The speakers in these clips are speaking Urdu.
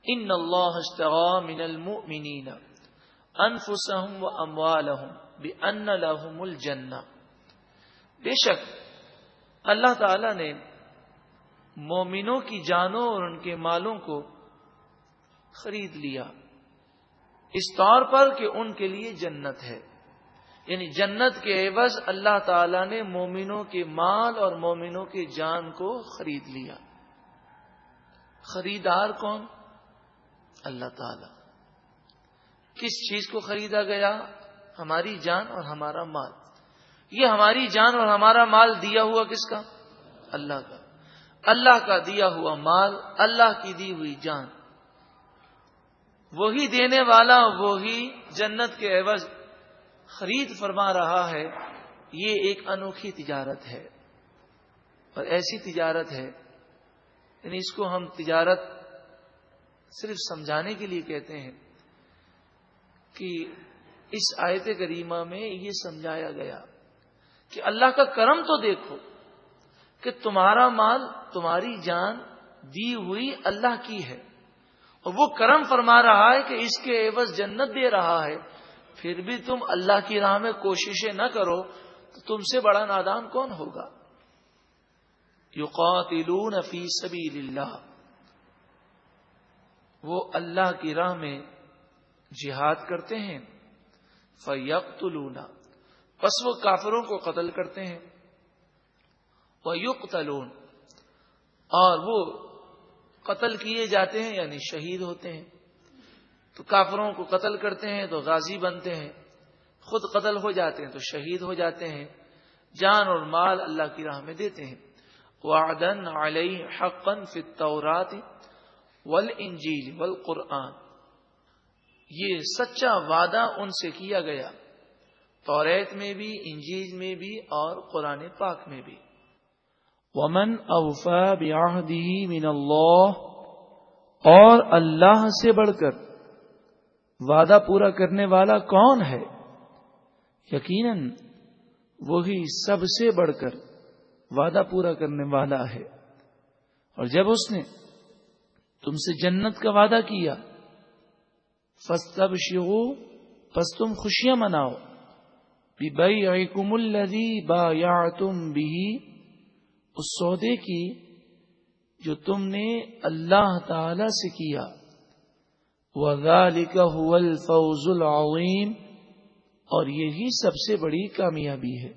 ان اللہ اشتری من المؤمنین انفسهم واموالهم بان لهم الجنہ، بے شک اللہ تعالی نے مومنوں کی جانوں اور ان کے مالوں کو خرید لیا اس طور پر کہ ان کے لیے جنت ہے، یعنی جنت کے عوض اللہ تعالی نے مومنوں کے مال اور مومنوں کے جان کو خرید لیا۔ خریدار کون؟ اللہ تعالی۔ کس چیز کو خریدا گیا؟ ہماری جان اور ہمارا مال۔ یہ ہماری جان اور ہمارا مال دیا ہوا کس کا؟ اللہ کا۔ اللہ کا دیا ہوا مال، اللہ کی دی ہوئی جان، وہی دینے والا، وہی جنت کے عوض خرید فرما رہا ہے۔ یہ ایک انوکھی تجارت ہے، اور ایسی تجارت ہے، یعنی اس کو ہم تجارت صرف سمجھانے کے لیے کہتے ہیں کہ اس آیت کریمہ میں یہ سمجھایا گیا کہ اللہ کا کرم تو دیکھو کہ تمہارا مال، تمہاری جان دی ہوئی اللہ کی ہے، اور وہ کرم فرما رہا ہے کہ اس کے عوض جنت دے رہا ہے، پھر بھی تم اللہ کی راہ میں کوششیں نہ کرو تو تم سے بڑا نادان کون ہوگا؟ یقاتلون فی سبیل اللہ، وہ اللہ کی راہ میں جہاد کرتے ہیں، فیقتلون، پس وہ کافروں کو قتل کرتے ہیں، ویقتلون، اور وہ قتل کیے جاتے ہیں یعنی شہید ہوتے ہیں۔ تو کافروں کو قتل کرتے ہیں تو غازی بنتے ہیں، خود قتل ہو جاتے ہیں تو شہید ہو جاتے ہیں، جان اور مال اللہ کی راہ میں دیتے ہیں۔ وعدن علیہ حقا فی التوراۃ والانجیل والقرآن، یہ سچا وعدہ ان سے کیا گیا توریت میں بھی، انجیل میں بھی اور قرآن پاک میں بھی۔ ومن اوفى بعہدہ من اللہ، اور اللہ سے بڑھ کر وعدہ پورا کرنے والا کون ہے؟ یقیناً وہی سب سے بڑھ کر وعدہ پورا کرنے والا ہے۔ اور جب اس نے تم سے جنت کا وعدہ کیا، فاستبشروا، پس تم خوشیاں مناؤ، ببیعکم الذی بایعتم بہ، اس سودے کی جو تم نے اللہ تعالی سے کیا، وذالک هو الفوز العظیم، اور یہی سب سے بڑی کامیابی ہے۔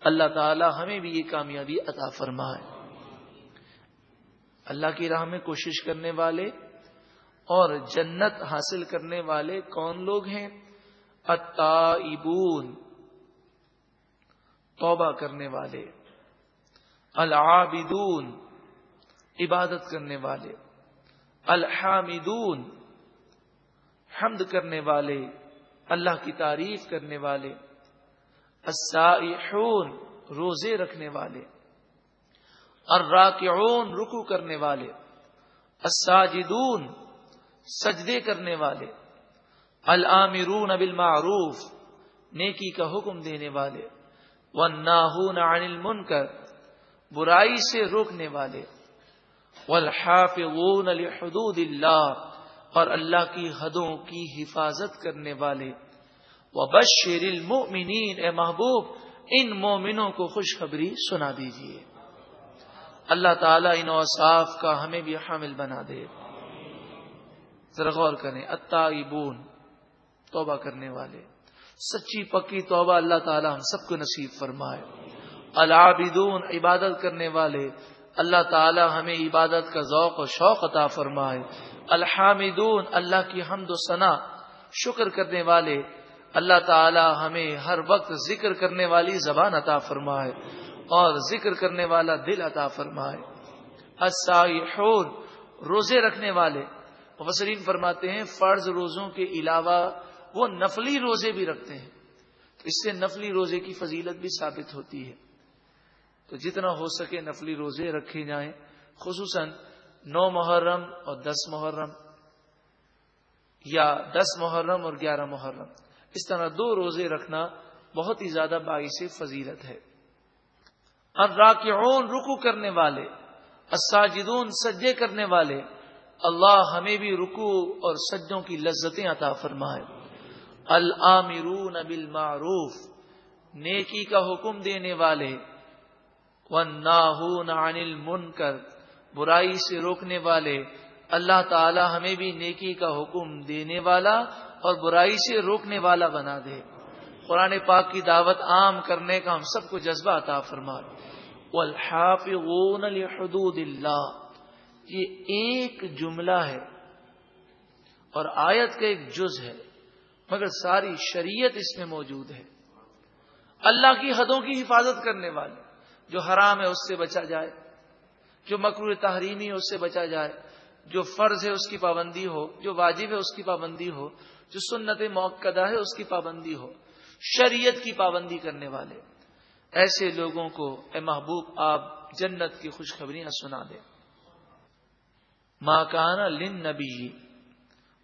اللہ تعالی ہمیں بھی یہ کامیابی عطا فرمائے۔ اللہ کی راہ میں کوشش کرنے والے اور جنت حاصل کرنے والے کون لوگ ہیں؟ التائبون، توبہ کرنے والے، العابدون، عبادت کرنے والے، الحامدون، حمد کرنے والے، اللہ کی تعریف کرنے والے، السائحون، روزے رکھنے والے، الراکعون، رکوع کرنے والے، الساجدون، سجدے کرنے والے، الآمرون بالمعروف، نیکی کا حکم دینے والے، والناہون عن المنکر، برائی سے روکنے والے، والحافظون لحدود اللہ، اور اللہ کی حدوں کی حفاظت کرنے والے۔ وبشر المؤمنین، اے محبوب ان مومنوں کو خوشخبری سنا دیجئے۔ اللہ تعالیٰ ان اوصاف کا ہمیں بھی حامل بنا دے۔ ذرا غور کریں، التائبون، توبہ کرنے والے، سچی پکی توبہ اللہ تعالیٰ ہم سب کو نصیب فرمائے۔ العابدون، عبادت کرنے والے، اللہ تعالیٰ ہمیں عبادت کا ذوق و شوق عطا فرمائے۔ الحامدون، اللہ کی حمد و ثنا شکر کرنے والے، اللہ تعالیٰ ہمیں ہر وقت ذکر کرنے والی زبان عطا فرمائے اور ذکر کرنے والا دل عطا فرمائے۔ السائحون، روزے رکھنے والے، مفسرین فرماتے ہیں فرض روزوں کے علاوہ وہ نفلی روزے بھی رکھتے ہیں، تو اس سے نفلی روزے کی فضیلت بھی ثابت ہوتی ہے۔ تو جتنا ہو سکے نفلی روزے رکھے جائیں، خصوصاً 9 محرم اور 10 محرم، یا 10 محرم اور 11 محرم، اس طرح 2 روزے رکھنا بہت ہی زیادہ باعث فضیلت ہے۔ الراکعون، رکوع کرنے والے، الساجدون، سجدے کرنے والے، اللہ ہمیں بھی رکوع اور سجدوں کی لذتیں عطا فرمائے۔ الآمرون بالمعروف، نیکی کا حکم دینے والے، والناہون عن المنکر، برائی سے روکنے والے۔ اللہ تعالی ہمیں بھی نیکی کا حکم دینے والا اور برائی سے روکنے والا بنا دے۔ قرآن پاک کی دعوت عام کرنے کا ہم سب کو جذبہ عطا فرمائے۔ والحافظون لحدود اللہ، یہ ایک جملہ ہے اور آیت کا ایک جز ہے، مگر ساری شریعت اس میں موجود ہے۔ اللہ کی حدوں کی حفاظت کرنے والے، جو حرام ہے اس سے بچا جائے، جو مکروہ تحریمی ہے اس سے بچا جائے، جو فرض ہے اس کی پابندی ہو، جو واجب ہے اس کی پابندی ہو، جو سنت مؤکدہ ہے اس کی پابندی ہو، شریعت کی پابندی کرنے والے، ایسے لوگوں کو اے محبوب آپ جنت کی خوشخبریاں سنا دیں۔ ما کان للنبی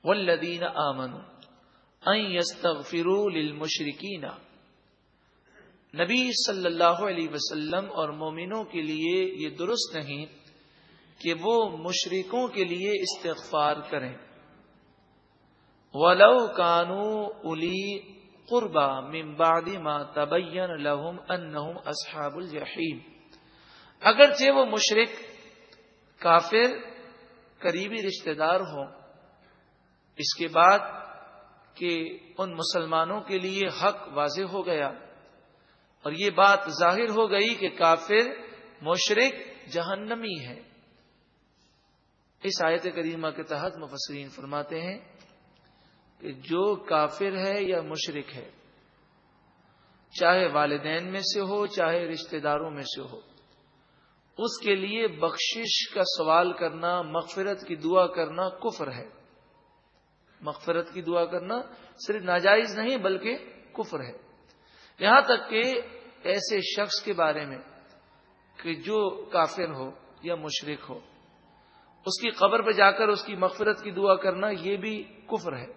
والذین آمنوا ان یستغفروا للمشرکین، نبی صلی اللہ علیہ وسلم اور مومنوں کے لیے یہ درست نہیں کہ وہ مشرکوں کے لیے استغفار کریں۔ وَلَوْ كَانُوا أُولِي قُرْبَى مِن بَعْدِ مَا تَبَيَّنَ لَهُمْ أَنَّهُمْ أَصْحَابُ الْجَحِيمِ، اگرچہ وہ مشرک کافر قریبی رشتہ دار ہوں، اس کے بعد کہ ان مسلمانوں کے لیے حق واضح ہو گیا اور یہ بات ظاہر ہو گئی کہ کافر مشرک جہنمی ہے۔ اس آیت کریمہ کے تحت مفسرین فرماتے ہیں کہ جو کافر ہے یا مشرک ہے، چاہے والدین میں سے ہو چاہے رشتہ داروں میں سے ہو، اس کے لیے بخشش کا سوال کرنا، مغفرت کی دعا کرنا کفر ہے۔ مغفرت کی دعا کرنا صرف ناجائز نہیں بلکہ کفر ہے۔ یہاں تک کہ ایسے شخص کے بارے میں کہ جو کافر ہو یا مشرک ہو، اس کی قبر پہ جا کر اس کی مغفرت کی دعا کرنا یہ بھی کفر ہے،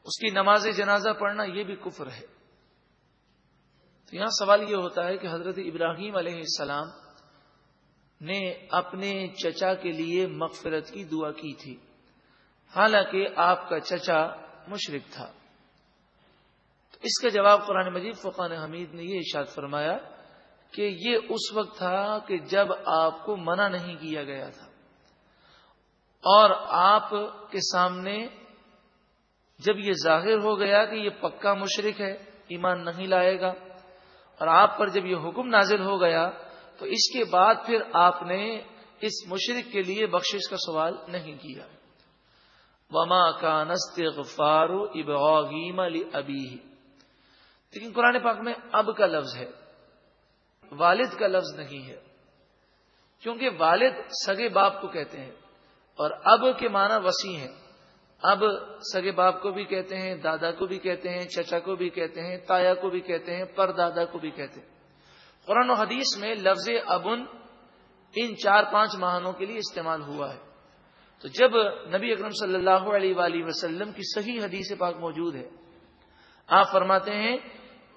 اس کی نماز جنازہ پڑھنا یہ بھی کفر ہے۔ تو یہاں سوال یہ ہوتا ہے کہ حضرت ابراہیم علیہ السلام نے اپنے چچا کے لیے مغفرت کی دعا کی تھی، حالانکہ آپ کا چچا مشرک تھا۔ تو اس کا جواب قرآن مجید فقان حمید نے یہ ارشاد فرمایا کہ یہ اس وقت تھا کہ جب آپ کو منع نہیں کیا گیا تھا، اور آپ کے سامنے جب یہ ظاہر ہو گیا کہ یہ پکا مشرک ہے، ایمان نہیں لائے گا، اور آپ پر جب یہ حکم نازل ہو گیا تو اس کے بعد پھر آپ نے اس مشرک کے لیے بخشش کا سوال نہیں کیا۔ وما کان استغفار ابراہیم لابیہ، لیکن قرآن پاک میں اب کا لفظ ہے، والد کا لفظ نہیں ہے، کیونکہ والد سگے باپ کو کہتے ہیں اور اب کے معنی وسیع ہیں۔ اب سگے باپ کو بھی کہتے ہیں، دادا کو بھی کہتے ہیں، چچا کو بھی کہتے ہیں، تایا کو بھی کہتے ہیں، پر دادا کو بھی کہتے ہیں۔ قرآن و حدیث میں لفظ ابن ان 4-5 معنوں کے لیے استعمال ہوا ہے۔ تو جب نبی اکرم صلی اللہ علیہ وآلہ وسلم کی صحیح حدیث پاک موجود ہے، آپ فرماتے ہیں،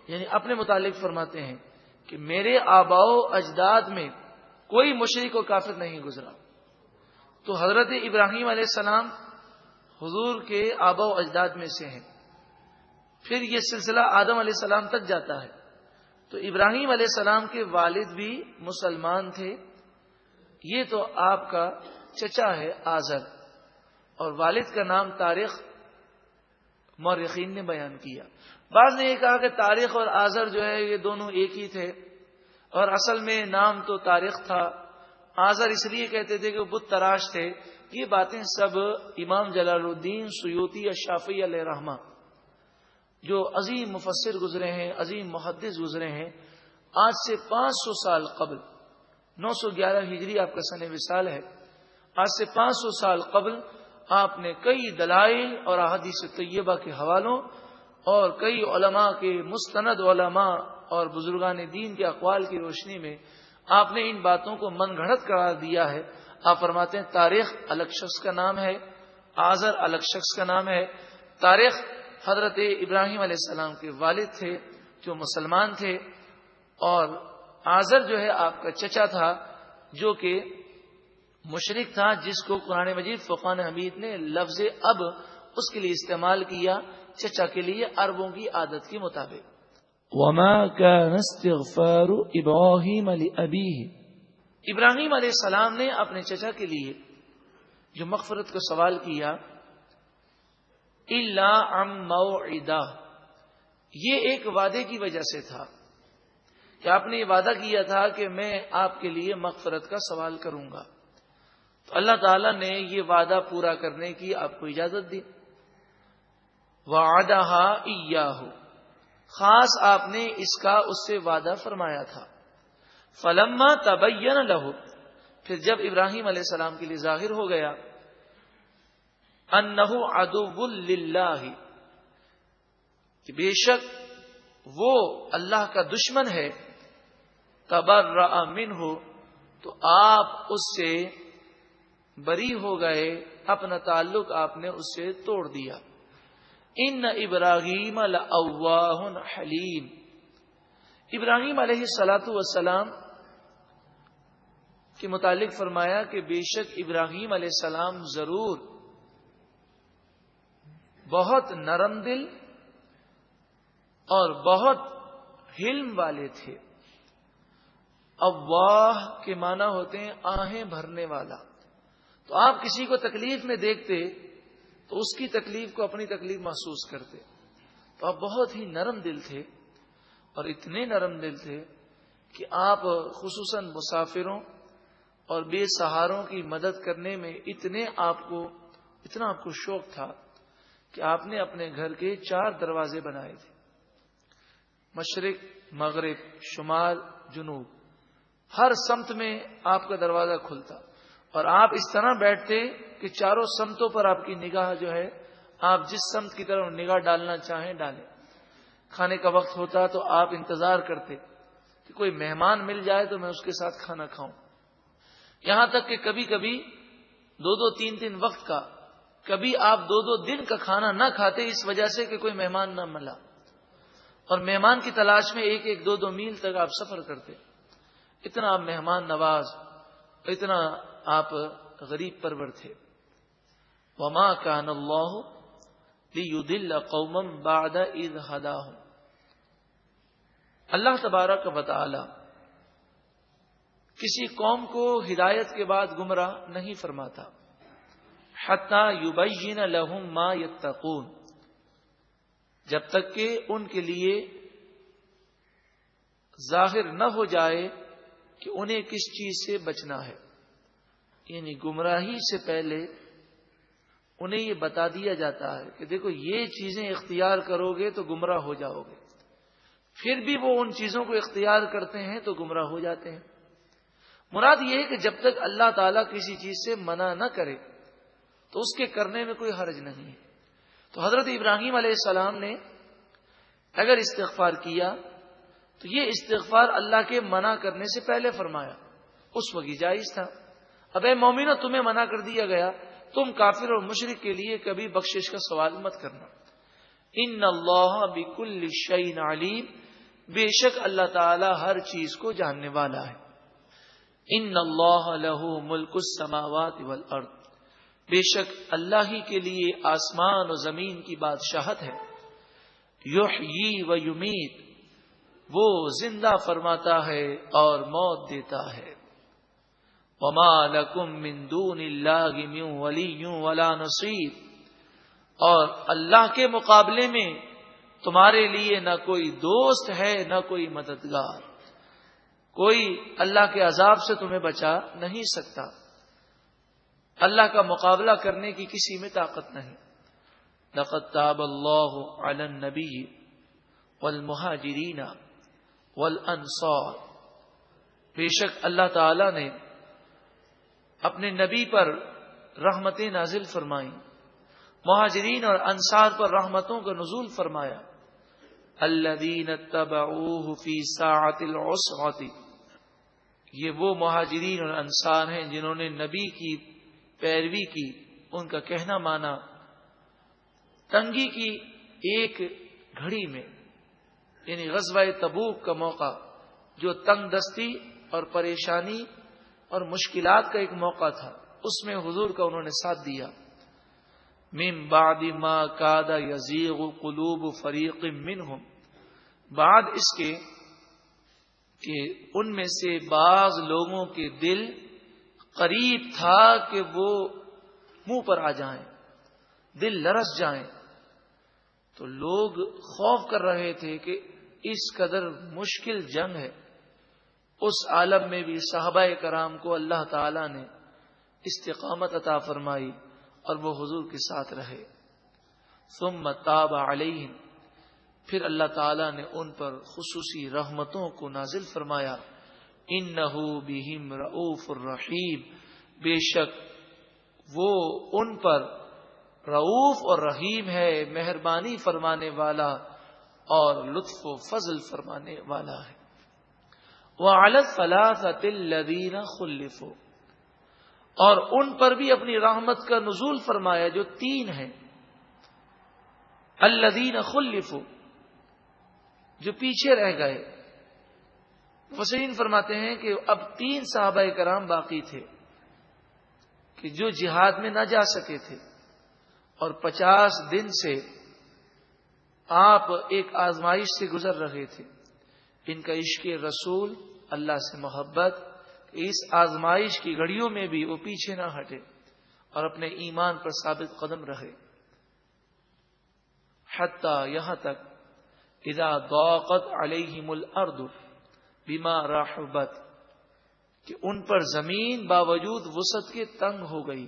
یعنی اپنے متعلق فرماتے ہیں کہ میرے آباء و اجداد میں کوئی مشرک و کافر نہیں گزرا۔ تو حضرت ابراہیم علیہ السلام حضور کے آباء و اجداد میں سے ہیں، پھر یہ سلسلہ آدم علیہ السلام تک جاتا ہے۔ تو ابراہیم علیہ السلام کے والد بھی مسلمان تھے، یہ تو آپ کا چچا ہے آزر، اور والد کا نام طارق مورخین نے بیان کیا۔ بعض نے یہ کہا کہ طارق اور آزر جو ہے یہ دونوں ایک ہی تھے، اور اصل میں نام تو طارق تھا، آزر اس لیے کہتے تھے کہ وہ بت تراش تھے۔ یہ باتیں سب امام جلال الدین سیوطی الشافعی علیہ رحمہ، جو عظیم مفسر گزرے ہیں، عظیم محدث گزرے ہیں، آج سے 500 سال قبل، 911 ہجری آپ کا سن وصال ہے، آج سے 500 سال قبل آپ نے کئی دلائل اور احادیث طیبہ کے حوالوں اور کئی علماء کے مستند علماء اور بزرگان دین کے اقوال کی روشنی میں آپ نے ان باتوں کو من گھڑت قرار دیا ہے۔ آپ فرماتے ہیں طارق الگ شخص کا نام ہے، آزر الگ شخص کا نام ہے۔ طارق حضرت ابراہیم علیہ السلام کے والد تھے جو مسلمان تھے، اور آزر جو ہے آپ کا چچا تھا جو کہ مشرک تھا جس کو قرآن مجید فرقان حمید نے لفظ اب اس کے لیے استعمال کیا، چچا کے لیے عربوں کی عادت کے مطابق. وما كان استغفار ابراہیم لأبیہ، ابراہیم علیہ السلام نے اپنے چچا کے لیے جو مغفرت کا سوال کیا، الا عن موعدہ، یہ ایک وعدے کی وجہ سے تھا کہ آپ نے یہ وعدہ کیا تھا کہ میں آپ کے لیے مغفرت کا سوال کروں گا، تو اللہ تعالی نے یہ وعدہ پورا کرنے کی آپ کو اجازت دی. وعدہا ایاہ، خاص آپ نے اس کا اس سے وعدہ فرمایا تھا. فلما تبین لہ، پھر جب ابراہیم علیہ السلام کے لیے ظاہر ہو گیا، انہ عدو للہ، کہ بے شک وہ اللہ کا دشمن ہے، تبرأ منہ، تو آپ اس سے بری ہو گئے، اپنا تعلق آپ نے اس سے توڑ دیا. ان ابراہیم لأواہ حلیم، ابراہیم علیہ السلام کے متعلق فرمایا کہ بے شک ابراہیم علیہ السلام ضرور بہت نرم دل اور بہت حلم والے تھے. اواہ کے معنی ہوتے ہیں آہیں بھرنے والا. تو آپ کسی کو تکلیف میں دیکھتے تو اس کی تکلیف کو اپنی تکلیف محسوس کرتے. تو آپ بہت ہی نرم دل تھے، اور اتنے نرم دل تھے کہ آپ خصوصاً مسافروں اور بے سہاروں کی مدد کرنے میں اتنا آپ کو شوق تھا کہ آپ نے اپنے گھر کے 4 دروازے بنائے تھے، مشرق، مغرب، شمال، جنوب، ہر سمت میں آپ کا دروازہ کھلتا، اور آپ اس طرح بیٹھتے کہ چاروں سمتوں پر آپ کی نگاہ جو ہے، آپ جس سمت کی طرف نگاہ ڈالنا چاہیں ڈالیں. کھانے کا وقت ہوتا تو آپ انتظار کرتے کہ کوئی مہمان مل جائے تو میں اس کے ساتھ کھانا کھاؤں. یہاں تک کہ کبھی کبھی 2 3 وقت کا، کبھی آپ 2 دن کا کھانا نہ کھاتے اس وجہ سے کہ کوئی مہمان نہ ملا، اور مہمان کی تلاش میں 1 2 میل تک آپ سفر کرتے. اتنا آپ مہمان نواز، اتنا آپ غریب پرور تھے. وما کان اللہ لیضل قوما بعد اذ ہداہم، اللہ تبارک و تعالی کسی قوم کو ہدایت کے بعد گمراہ نہیں فرماتا. حتی یبین لہم ما یتقون، جب تک کہ ان کے لیے ظاہر نہ ہو جائے کہ انہیں کس چیز سے بچنا ہے. یعنی گمراہی سے پہلے انہیں یہ بتا دیا جاتا ہے کہ دیکھو یہ چیزیں اختیار کرو گے تو گمراہ ہو جاؤ گے. پھر بھی وہ ان چیزوں کو اختیار کرتے ہیں تو گمراہ ہو جاتے ہیں. مراد یہ ہے کہ جب تک اللہ تعالیٰ کسی چیز سے منع نہ کرے تو اس کے کرنے میں کوئی حرج نہیں ہے. تو حضرت ابراہیم علیہ السلام نے اگر استغفار کیا تو یہ استغفار اللہ کے منع کرنے سے پہلے فرمایا، اس وقت جائز تھا. اب اے مومنو، تمہیں منع کر دیا گیا، تم کافر اور مشرک کے لیے کبھی بخشش کا سوال مت کرنا. ان اللہ بکل شیء علیم، بے شک اللہ تعالی ہر چیز کو جاننے والا ہے. ان اللہ لہ ملک السماوات والارض، بے شک اللہ ہی کے لیے آسمان و زمین کی بادشاہت ہے. یحیی و یمیت، وہ زندہ فرماتا ہے اور موت دیتا ہے. وما لکم من دون اللہ من ولی ولا نصیر، اور اللہ کے مقابلے میں تمہارے لیے نہ کوئی دوست ہے نہ کوئی مددگار. کوئی اللہ کے عذاب سے تمہیں بچا نہیں سکتا، اللہ کا مقابلہ کرنے کی کسی میں طاقت نہیں. لقد تاب اللہ علی النبی والمہاجرین والانصار، بے شک اللہ تعالی نے اپنے نبی پر رحمتیں نازل فرمائیں، مہاجرین اور انصار پر رحمتوں کا نزول فرمایا. الذین اتبعوہ فی ساعۃ العسرۃ، یہ وہ مہاجرین اور انصار ہیں جنہوں نے نبی کی پیروی کی، ان کا کہنا مانا تنگی کی ایک گھڑی میں، یعنی غزوہ تبوک کا موقع جو تنگ دستی اور پریشانی اور مشکلات کا ایک موقع تھا، اس میں حضور کا انہوں نے ساتھ دیا. من بعد ما کاد یزیغ قلوب فریق منہم، بعد اس کے کہ ان میں سے بعض لوگوں کے دل قریب تھا کہ وہ منہ پر آ جائیں، دل لرز جائیں. تو لوگ خوف کر رہے تھے کہ اس قدر مشکل جنگ ہے، اس عالم میں بھی صحابہ کرام کو اللہ تعالی نے استقامت عطا فرمائی اور وہ حضور کے ساتھ رہے. ثم تاب علیہم، پھر اللہ تعالی نے ان پر خصوصی رحمتوں کو نازل فرمایا. انہ بہم رؤوف الرحیم، بے شک وہ ان پر رؤوف اور رحیم ہے، مہربانی فرمانے والا اور لطف و فضل فرمانے والا ہے. وعلی الثلاثۃ الذین خلفوا، اور ان پر بھی اپنی رحمت کا نزول فرمایا جو تین ہیں. الذین خلفوا، جو پیچھے رہ گئے. مفسرین فرماتے ہیں کہ اب 3 صحابہ کرام باقی تھے کہ جو جہاد میں نہ جا سکے تھے، اور 50 دن سے آپ ایک آزمائش سے گزر رہے تھے. ان کا عشق رسول، اللہ سے محبت، اس آزمائش کی گھڑیوں میں بھی وہ پیچھے نہ ہٹے اور اپنے ایمان پر ثابت قدم رہے. حتی یہاں تک اذا ضاقت علیہم الارض بما رحبت، کہ ان پر زمین باوجود وسعت کے تنگ ہو گئی.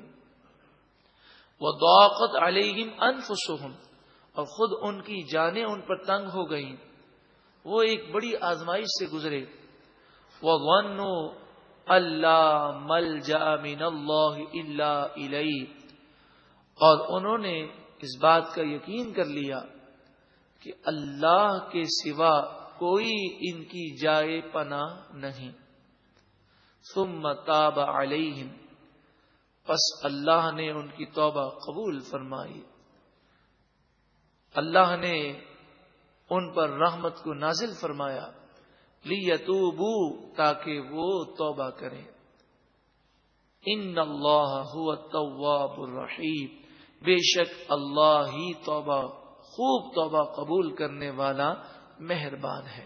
وضاقت علیہم انفسہم، اور خود ان کی جانیں ان پر تنگ ہو گئیں. وہ ایک بڑی آزمائش سے گزرے. وَظَنُّوا أَلَّا مَلْجَأَ مِنَ اللَّهِ إِلَّا إِلَيْهِ، اور انہوں نے اس بات کا یقین کر لیا کہ اللہ کے سوا کوئی ان کی جائے پناہ نہیں. ثُمَّ تَابَ عَلَيْهِمْ، پس اللہ نے ان کی توبہ قبول فرمائی. اللہ نے ان پر رحمت کو نازل فرمایا. لِيَتُوبُوا، تاکہ وہ توبہ کریں. ان اللہ هو التواب الرحیم، بے شک اللہ ہی خوب توبہ قبول کرنے والا مہربان ہے.